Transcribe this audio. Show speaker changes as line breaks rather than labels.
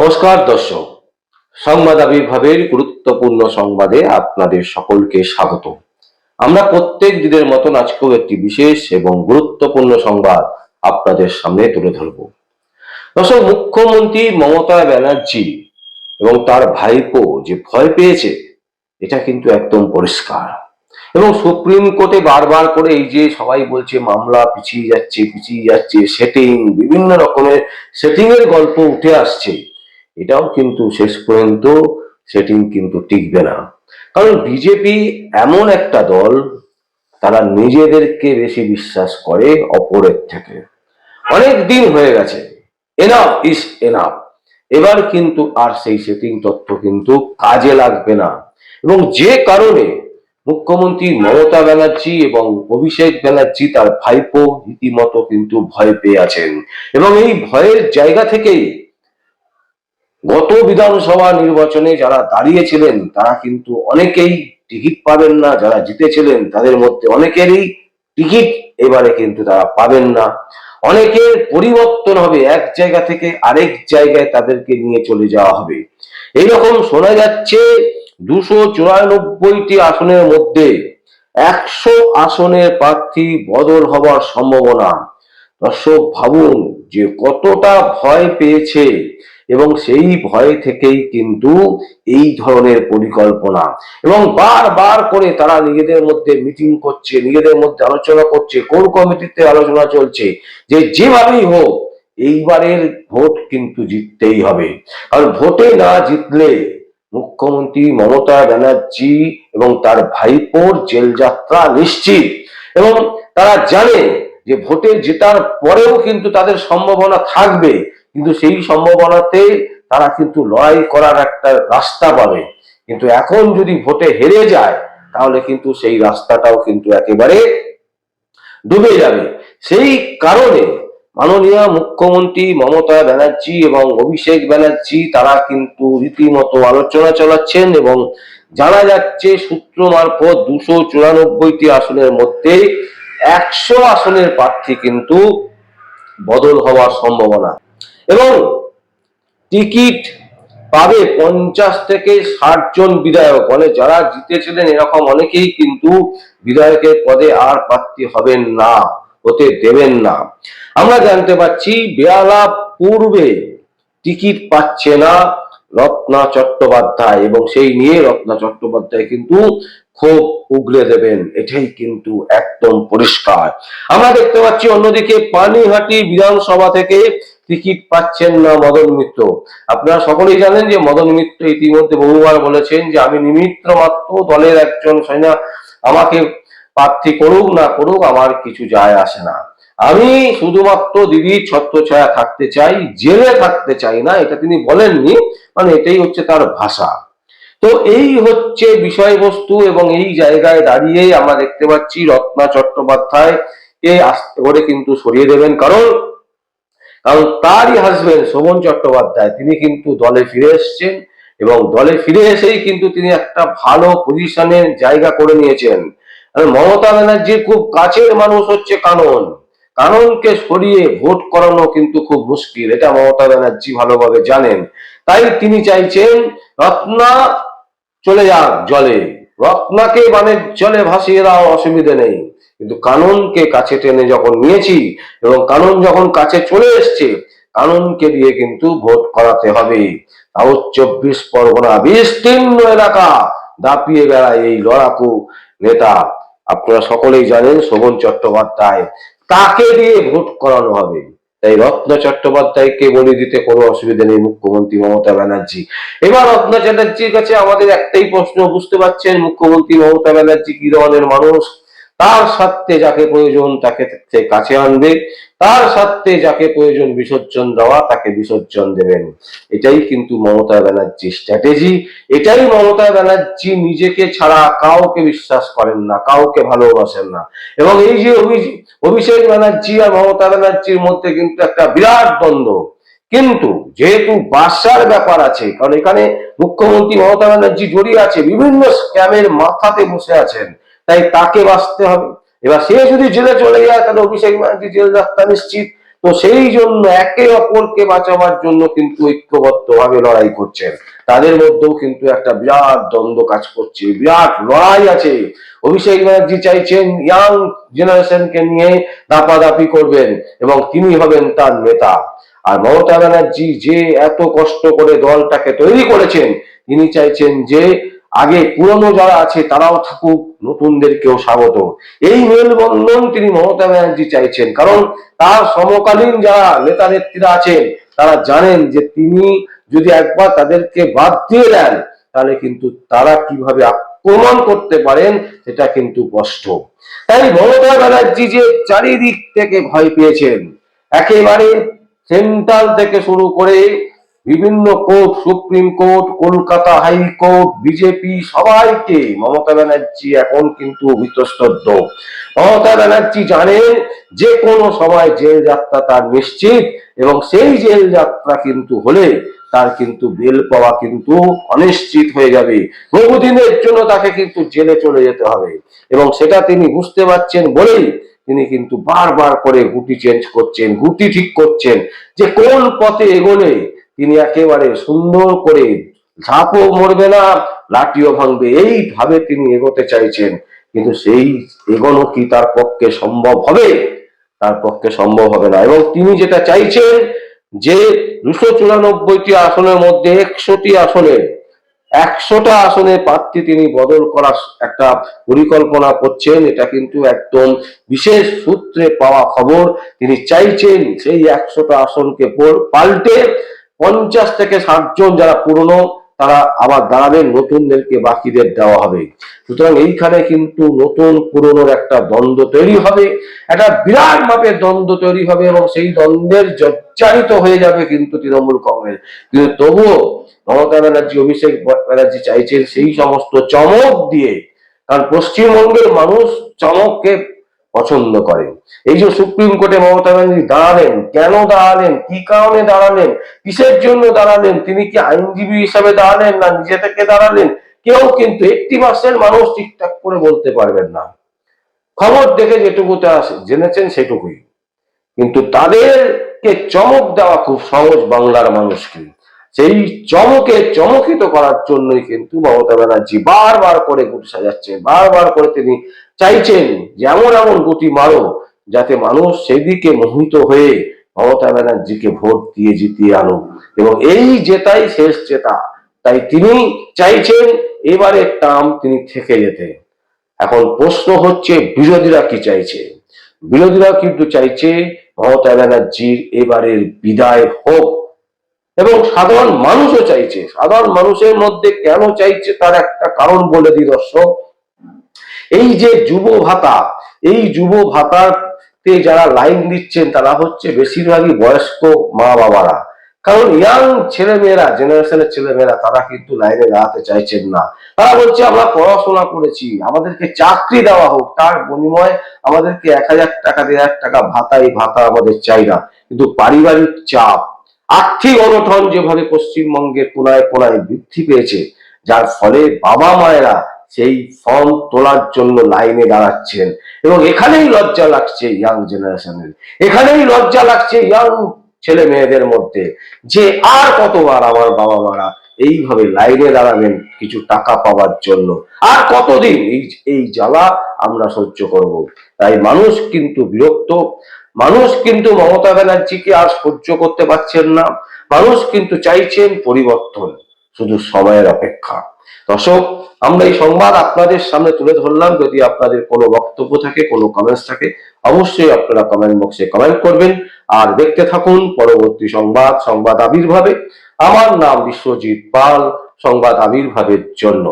নমস্কার দর্শক, সংবাদ আবির্ভাবের গুরুত্বপূর্ণ সংবাদে আপনাদের সকলকে স্বাগত। আমরা প্রত্যেক দিনের মতন আজকেও একটি বিশেষ এবং গুরুত্বপূর্ণ সংবাদ আপনাদের সামনে তুলে ধরব। দর্শক, মুখ্যমন্ত্রী মমতা ব্যানার্জি এবং তার ভাইপো যে ভয় পেয়েছে এটা কিন্তু একদম পরিষ্কার। এবং সুপ্রিম কোর্টে বারবার করে এই যে সবাই বলছে মামলা পিছিয়ে যাচ্ছে, বিভিন্ন রকমের সেটিং এর গল্প উঠে আসছে, এটাও কিন্তু শেষ পর্যন্ত সেটিং কিন্তু টিকবে না। কারণ বিজেপি এমন একটা দল, তারা নিজেদেরকে বেশি বিশ্বাস করে অপরের থেকে। অনেক দিন হয়ে গেছে, এনাফ ইজ এনাফ। এবার কিন্তু আর সেই সেটিং তত্ত্ব কিন্তু কাজে লাগবে না। এবং যে কারণে মুখ্যমন্ত্রী মমতা ব্যানার্জি এবং অভিষেক ব্যানার্জি তার ভাইপো রীতিমতো কিন্তু ভয় পেয়ে আছেন। এবং এই ভয়ের জায়গা থেকেই গত বিধানসভা নির্বাচনে যারা দাঁড়িয়েছিলেন তারা কিন্তু অনেকেই টিকিট পাবেন না, যারা জিতেছিলেন তাদের মধ্যে অনেকেরই টিকিট এবারে কিন্তু তারা পাবেন না। অনেকের পরিবর্তন হবে, এক জায়গা থেকে আরেক জায়গায় তাদেরকে নিয়ে চলে যাওয়া হবে। এইরকম শোনা যাচ্ছে 294টি আসনের মধ্যে 100 আসনের প্রার্থী বদল হওয়ার সম্ভাবনা। দর্শক, ভাবুন যে কতটা ভয় পেয়েছে, এবং সেই ভয় থেকেই কিন্তু এই ধরনের পরিকল্পনা। এবং বারবার করে তারা নিজেদের মধ্যে মিটিং করছে, নিজেদের মধ্যে আলোচনা করছে, কোর কমিটিতে আলোচনা চলছে যে যেভাবেই হোক এইবারের ভোট কিন্তু জিততেই হবে। আর ভোটে না জিতলে মুখ্যমন্ত্রী মমতা ব্যানার্জি এবং তার ভাইপোর জেল যাত্রা নিশ্চিত। এবং তারা জানে যে ভোটে জেতার পরেও কিন্তু তাদের সম্ভাবনা থাকবে, কিন্তু সেই সম্ভাবনাতে তারা কিন্তু লড়াই করার একটা রাস্তা পাবে। কিন্তু এখন যদি ভোটে হেরে যায় তাহলে কিন্তু সেই রাস্তাটাও কিন্তু একেবারে ডুবে যাবে। সেই কারণে মাননীয় মুখ্যমন্ত্রী মমতা ব্যানার্জি এবং অভিষেক ব্যানার্জি তারা কিন্তু রীতিমতো আলোচনা চালাচ্ছেন। এবং জানা যাচ্ছে সূত্র মারফত 294টি আসনের মধ্যে 100 আসনের প্রার্থী কিন্তু বদল হওয়ার সম্ভাবনা। এবং টিকিট পাবে 50 থেকে 60 জন বিধায়ক, মানে যারা জিতেছিলেন এরকম অনেকেই কিন্তু বিধায়কের পদে আর প্রার্থী হবেন না, হতে দেবেন না। আমরা জানতে পারছি বেহালা পূর্বে টিকিট পাচ্ছে না রত্না চট্টোপাধ্যায়, এবং সেই নিয়ে রত্না চট্টোপাধ্যায় কিন্তু খুব উগরে দেবেন, এটাই কিন্তু একদম পরিষ্কার। আমরা দেখতে পাচ্ছি অন্যদিকে পানিহাটি বিধানসভা থেকে টিকিট পাচ্ছেন না মদন মিত্র। আপনারা সকলেই জানেন যে মদন মিত্র ইতিমধ্যে বহুবার বলেছেন যে আমি নিমিত্ত মাত্র, দলের একজন সেনা, আমাকে প্রার্থী করুক না করুক আমার কিছু যায় আসে না, আমি শুধুমাত্র দিদির ছত্রছায়া থাকতে চাই, জেলে থাকতে চাই না। এটা তিনি বলেননি, মানে এটাই হচ্ছে তার ভাষা। তো এই হচ্ছে বিষয়বস্তু। এবং এই জায়গায় দাঁড়িয়ে আমরা দেখতে পাচ্ছি রত্না চট্টোপাধ্যায় কে আস্তে করে কিন্তু সরিয়ে দেবেন। কারণ তারই হাজবেন্ড শোভন চট্টোপাধ্যায় তিনি কিন্তু দলে ফিরে এসছেন, এবং দলে ফিরে এসেই কিন্তু তিনি একটা ভালো পজিশনের জায়গা করে নিয়েছেন। মমতা ব্যানার্জির খুব কাছের মানুষ হচ্ছে কানন, কাননকে সরিয়ে ভোট করানো কিন্তু খুব মুশকিল, এটা মমতা ব্যানার্জি ভালোভাবে জানেন। তাই তিনি চাইছেন রত্না চলে যাক জলে, রত্নাকে মানে জলে ভাসিয়ে দাও, অসুবিধে নেই, কিন্তু কাননকে কাছে টেনে যখন নিয়েছি এবং কানন যখন কাছে চলে এসছে, কাননকে দিয়ে কিন্তু ভোট করাতে হবে। সাউথ 24 পরগনা বিস্তীর্ণ এলাকা দাপিয়ে বেড়ায় এই লড়াকু নেতা, আপনারা সকলেই জানেন শোভন চট্টোপাধ্যায়, তাকে দিয়ে ভোট করানো হবে। তাই রত্ন চট্টোপাধ্যায়কে বলে দিতে কোনো অসুবিধা নেই মুখ্যমন্ত্রী মমতা ব্যানার্জি। এবার রত্ন চ্যাটার্জির কাছে আমাদের একটাই প্রশ্ন, বুঝতে পারছেন মুখ্যমন্ত্রী মমতা ব্যানার্জি কি ধরনের মানুষ। তার স্বার্থে যাকে প্রয়োজন তাকে কাছে আনবে, তার স্বার্থে যাকে প্রয়োজন বিসর্জন দেওয়া তাকে বিসর্জন দেবেন। এটাই কিন্তু মমতা ব্যানার্জির স্ট্র্যাটেজি। এটাই মমতা ব্যানার্জি নিজেকে ছাড়া কাউকে বিশ্বাস করেন না, কাউকে ভালোবাসেন না। এবং এই যে অভিষেক ব্যানার্জি আর মমতা ব্যানার্জির মধ্যে কিন্তু একটা বিরাট দ্বন্দ্ব, কিন্তু যেহেতু বাসার ব্যাপার আছে, কারণ এখানে মুখ্যমন্ত্রী মমতা ব্যানার্জি জড়িয়ে আছে, বিভিন্ন স্ক্যামের মাথাতে বসে আছেন, তাই তাকে বাঁচতে হবে। এবার সে যদি জেলে চলে যায় তাহলে অভিষেক ব্যানার্জি জেল যাত্রা নিশ্চিত। তো তো সেই জন্য একে অপরকে বাঁচাবার জন্য কিন্তু ঐক্যবদ্ধভাবে লড়াই করছেন। তাদের মধ্যেও কিন্তু একটা বিরাট দ্বন্দ্ব কাজ করছে, বিরাট লড়াই আছে। অভিষেক ব্যানার্জি চাইছেন ইয়াং জেনারেশনকে নিয়ে দাপাদাপি করবেন এবং তিনি হবেন তার নেতা। আর মমতা ব্যানার্জি যে এত কষ্ট করে দলটাকে তৈরি করেছেন, তিনি চাইছেন যে আগে পুরনো যারা আছে তারাও থাকুক, নতুনদেরকেও স্বাগত। এই মেলবন্ধন তিনি মমতা ব্যানার্জি চাইছেন, কারণ তার সমকালীন যারা নেতা নেত্রীরা আছেন তারা জানেন যে তিনি যদি একবার তাদেরকে বাদ দিয়ে দেন তাহলে কিন্তু তারা কিভাবে আক্রমণ করতে পারেন সেটা কিন্তু স্পষ্ট। তাই মমতা ব্যানার্জি যে চারিদিক থেকে ভয় পেয়েছেন, একেবারে সেন্ট্রাল থেকে শুরু করে বিভিন্ন court, supreme court, Kolkata high court, BJP, সবাইকে মমতা ব্যানার্জি এখন কিন্তু ভীতস্তব্ধ। মমতা ব্যানার্জি জানেন যে কোনো সময় জেল যাত্রা তার নিশ্চিত, এবং সেই জেল যাত্রা কিন্তু হলে তার কিন্তু বেল পাওয়া কিন্তু অনিশ্চিত হয়ে যাবে। বহুদিনের জন্য তাকে কিন্তু জেলে চলে যেতে হবে, এবং সেটা তিনি বুঝতে পারছেন বলেই তিনি কিন্তু বারবার করে গুটি চেঞ্জ করছেন, গুটি ঠিক করছেন যে কোন পথে এগোলে তিনি একেবারে সুন্দর করে ঝাঁপও মরবে না, লাঠিও ভাঙবে, এইভাবে তিনি এগোতে চাইছেন। কিন্তু সেই এগোনো কি তার পক্ষে সম্ভব হবে? তার পক্ষে সম্ভব হবে না। এবং তিনি যেটা চাইছেন যে 294টি আসনের মধ্যে 100টি আসনে 100টা আসনের প্রার্থী তিনি বদল করার একটা পরিকল্পনা করছেন। এটা কিন্তু একদম বিশেষ সূত্রে পাওয়া খবর। তিনি চাইছেন সেই 100টা আসনকে পাল্টে 50 থেকে 60 জন যারা পুরনো তারা আবার দাঁড়াবেন, নতুনদেরকে বাকিদের দেওয়া হবে। সুতরাং এইখানে কিন্তু নতুন পুরনোর একটা দ্বন্দ্ব তৈরি হবে, একটা বিরাট মাপের দ্বন্দ্ব তৈরি হবে, এবং সেই দ্বন্দ্বের জর্জরিত হয়ে যাবে কিন্তু তৃণমূল কংগ্রেস। কিন্তু তবুও মমতা ব্যানার্জি, অভিষেক ব্যানার্জি চাইছেন সেই সমস্ত চমক দিয়ে, কারণ পশ্চিমবঙ্গের মানুষ চমককে পছন্দ করেন। এই যে সুপ্রিম কোর্টে মমতা ব্যানার্জি দাঁড়ালেন, কেন দাঁড়ালেন, কি কারণে দাঁড়ালেন, কিসের জন্য দাঁড়ালেন, তিনি কি আইনজীবী হিসাবে দাঁড়ালেন না নিজে থেকে দাঁড়ালেন, কেউ কিন্তু 80% মানুষ ঠিকঠাক করে বলতে পারবেন না। খবর দেখে যেটুকুতে জেনেছেন সেটুকুই, কিন্তু তাদেরকে চমক দেওয়া খুব সহজ বাংলার মানুষকে। সেই চমকে চমকিত করার জন্যই কিন্তু মমতা ব্যানার্জি বারবার করে গুটি সাজাচ্ছে, বারবার করে তিনি চাইছেন যে এমন এমন গুটি মারো যাতে মানুষ সেদিকে মোহিত হয়ে মমতা ব্যানার্জিকে ভোট দিয়ে জিতিয়ে আনুক, এবং এই জেতাই শেষ জেতা। তাই তিনি চাইছেন এবারের টার্ম তিনি থেকে যেতে। এখন প্রশ্ন হচ্ছে বিরোধীরা কি চাইছে? বিরোধীরা কিন্তু চাইছে মমতা ব্যানার্জির এবারের বিদায় হোক, এবং সাধারণ মানুষও চাইছে। সাধারণ মানুষের মধ্যে কেন চাইছে তার একটা কারণ বলে দিই দর্শক। এই যে যুব ভাতা, এই যুব ভাতাতে যারা লাইন দিচ্ছেন তারা হচ্ছে বেশিরভাগই বয়স্ক মা বাবারা, কারণ ইয়াং ছেলেমেয়েরা, জেনারেশনের ছেলেমেয়েরা তারা কিন্তু লাইনে দাঁড়াতে চাইছেন না। তারা বলছে আমরা পড়াশোনা করেছি, আমাদেরকে চাকরি দেওয়া হোক, তার বিনিময়ে আমাদেরকে 1000 টাকা 1000 টাকা ভাতা, এই ভাতা আমাদের চাই না। কিন্তু পারিবারিক চাপ, আর্থিক অনটন যেভাবে পশ্চিমবঙ্গের কোনায় কোনায় বৃদ্ধি পেয়েছে, যার ফলে বাবা মায়েরা সেই ফর্ম তোলার জন্য লাইনে দাঁড়াচ্ছেন, এবং এখানেই লজ্জা লাগছে ইয়াং জেনারেশনের, এখানেই লজ্জা লাগছে ইয়াং ছেলে মেয়েদের মধ্যে যে আর কতবার আমার বাবা মারা এইভাবে লাইনে দাঁড়াবেন কিছু টাকা পাওয়ার জন্য, আর কতদিন এই জ্বালা আমরা সহ্য করব। তাই মানুষ কিন্তু বিরক্ত, মানুষ কিন্তু মমতা ব্যানার্জিকে আর সহ্য করতে পারছেন না, মানুষ কিন্তু চাইছেন পরিবর্তন, শুধু সময়ের অপেক্ষা। দর্শক, আমরা এই সংবাদ আপনাদের সামনে তুলে ধরলাম। যদি আপনাদের কোনো বক্তব্য থাকে, কোনো কমেন্টস থাকে, অবশ্যই আপনারা কমেন্ট বক্সে কমেন্ট করবেন। আর দেখতে থাকুন পরবর্তী সংবাদ, সংবাদ আবির্ভাবে। আমার নাম বিশ্বজিৎ পাল, সংবাদ আবির্ভাবের জন্য।